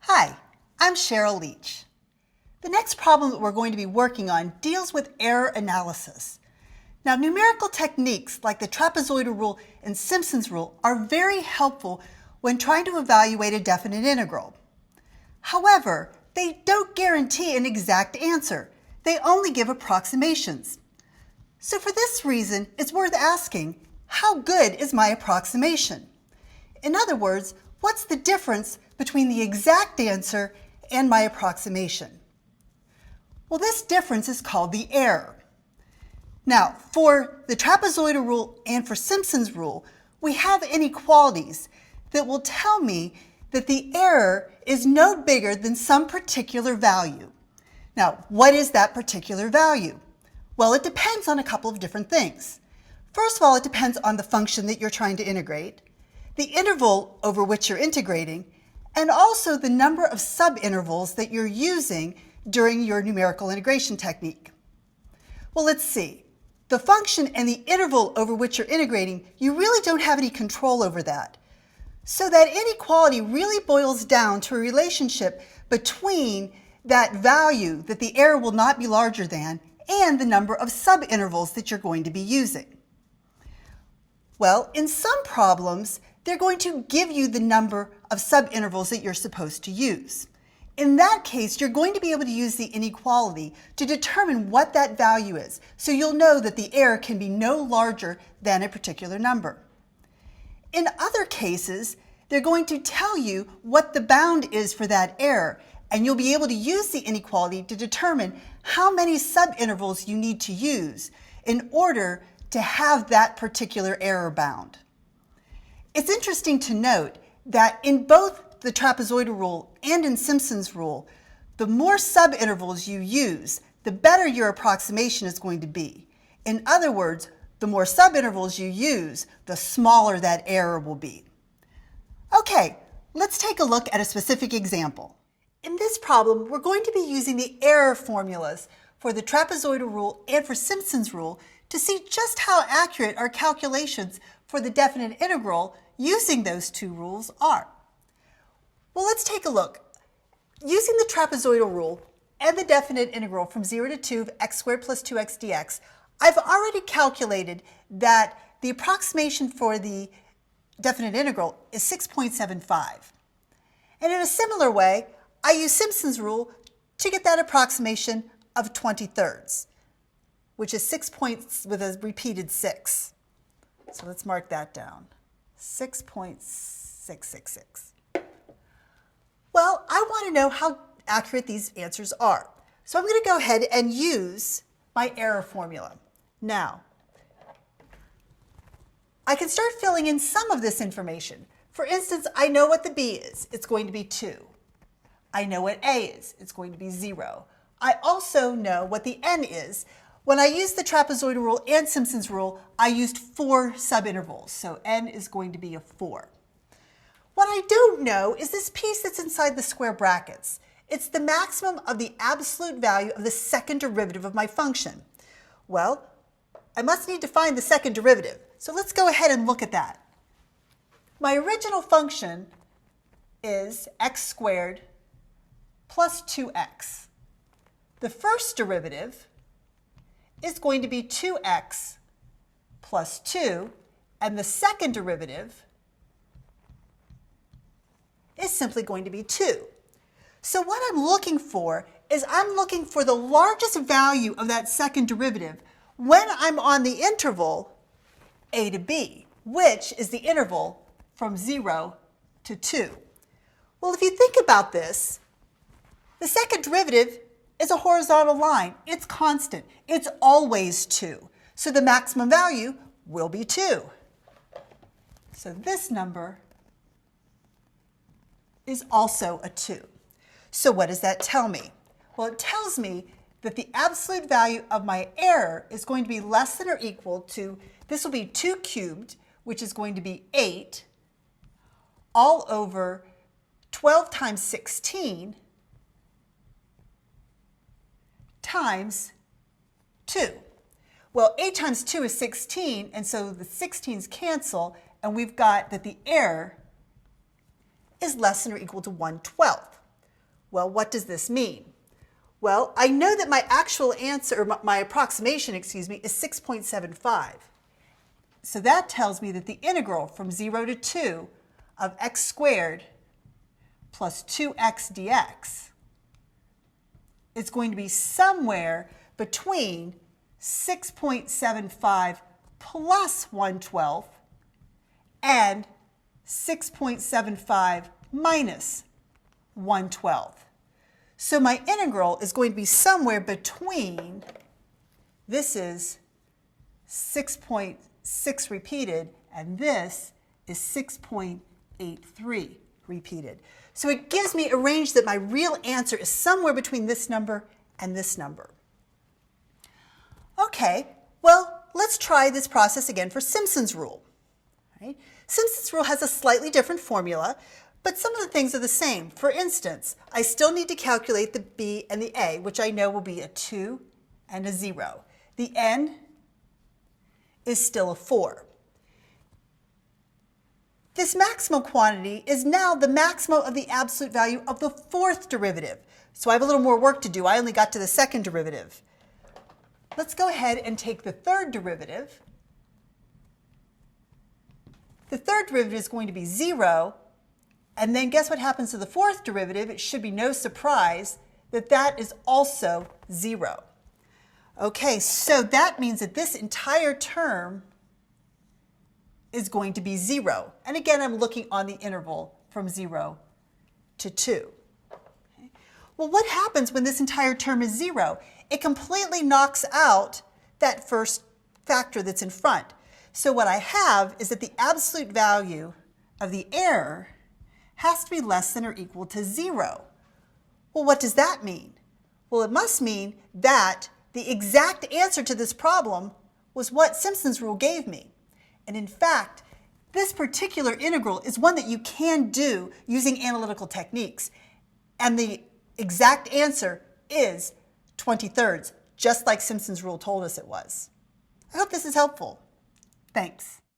Hi, I'm Cheryl Leach. The next problem that we're going to be working on deals with error analysis. Now, numerical techniques like the trapezoidal rule and Simpson's rule are very helpful when trying to evaluate a definite integral. However, they don't guarantee an exact answer. They only give approximations. So for this reason, it's worth asking, how good is my approximation? In other words, what's the difference between the exact answer and my approximation? Well, this difference is called the error. Now, for the trapezoidal rule and for Simpson's rule, we have inequalities that will tell me that the error is no bigger than some particular value. Now, what is that particular value? Well, it depends on a couple of different things. First of all, it depends on the function that you're trying to integrate, the interval over which you're integrating, and also the number of subintervals that you're using during your numerical integration technique. Well, let's see. The function and the interval over which you're integrating, you really don't have any control over that. So that inequality really boils down to a relationship between that value that the error will not be larger than and the number of subintervals that you're going to be using. Well, in some problems, they're going to give you the number of subintervals that you're supposed to use. In that case, you're going to be able to use the inequality to determine what that value is, so you'll know that the error can be no larger than a particular number. In other cases, they're going to tell you what the bound is for that error, and you'll be able to use the inequality to determine how many subintervals you need to use in order to have that particular error bound. It's interesting to note that in both the trapezoidal rule and in Simpson's rule, the more subintervals you use, the better your approximation is going to be. In other words, the more subintervals you use, the smaller that error will be. Okay, let's take a look at a specific example. In this problem, we're going to be using the error formulas for the trapezoidal rule and for Simpson's rule to see just how accurate our calculations for the definite integral using those two rules are. Well, let's take a look. Using the trapezoidal rule and the definite integral from 0 to 2 of x squared plus 2x dx, I've already calculated that the approximation for the definite integral is 6.75. And in a similar way, I use Simpson's rule to get that approximation of 20/3, which is 6 points with a repeated 6. So let's mark that down. 6.666. Well, I want to know how accurate these answers are. So I'm going to go ahead and use my error formula. Now, I can start filling in some of this information. For instance, I know what the b is. It's going to be 2. I know what a is. It's going to be 0. I also know what the n is. When I used the trapezoidal rule and Simpson's rule, I used 4 subintervals. So n is going to be a 4. What I don't know is this piece that's inside the square brackets. It's the maximum of the absolute value of the second derivative of my function. Well, I must need to find the second derivative. So let's go ahead and look at that. My original function is x squared plus 2x. The first derivative is going to be 2x plus 2, and the second derivative is simply going to be 2. So what I'm looking for is I'm looking for the largest value of that second derivative when I'm on the interval a to b, which is the interval from 0 to 2. Well, if you think about this, the second derivative is a horizontal line. It's constant. It's always 2. So the maximum value will be 2. So this number is also a 2. So what does that tell me? Well, it tells me that the absolute value of my error is going to be less than or equal to, this will be 2 cubed, which is going to be 8, all over 12 times 16 times 2. Well, 8 times 2 is 16, and so the 16s cancel, and we've got that the error is less than or equal to 1/12. Well, what does this mean? Well, I know that my actual answer, or my approximation, excuse me, is 6.75. So that tells me that the integral from 0 to 2 of x squared plus 2x dx is going to be somewhere between 6.75 plus 1/12 and 6.75 minus 1/12. So my integral is going to be somewhere between, this is 6.6 repeated, and this is 6.83 repeated. So it gives me a range that my real answer is somewhere between this number and this number. Okay, well, let's try this process again for Simpson's rule. Right? Simpson's rule has a slightly different formula, but some of the things are the same. For instance, I still need to calculate the b and the a, which I know will be a 2 and a 0. The n is still a 4. This maximum quantity is now the maximum of the absolute value of the fourth derivative. So I have a little more work to do. I only got to the second derivative. Let's go ahead and take the third derivative. The third derivative is going to be 0. And then guess what happens to the fourth derivative? It should be no surprise that that is also 0. Okay, so that means that this entire term is going to be 0. And again, I'm looking on the interval from 0 to 2. Okay. Well, what happens when this entire term is 0? It completely knocks out that first factor that's in front. So what I have is that the absolute value of the error has to be less than or equal to 0. Well, what does that mean? Well, it must mean that the exact answer to this problem was what Simpson's rule gave me. And in fact, this particular integral is one that you can do using analytical techniques. And the exact answer is 20/3, just like Simpson's rule told us it was. I hope this is helpful. Thanks.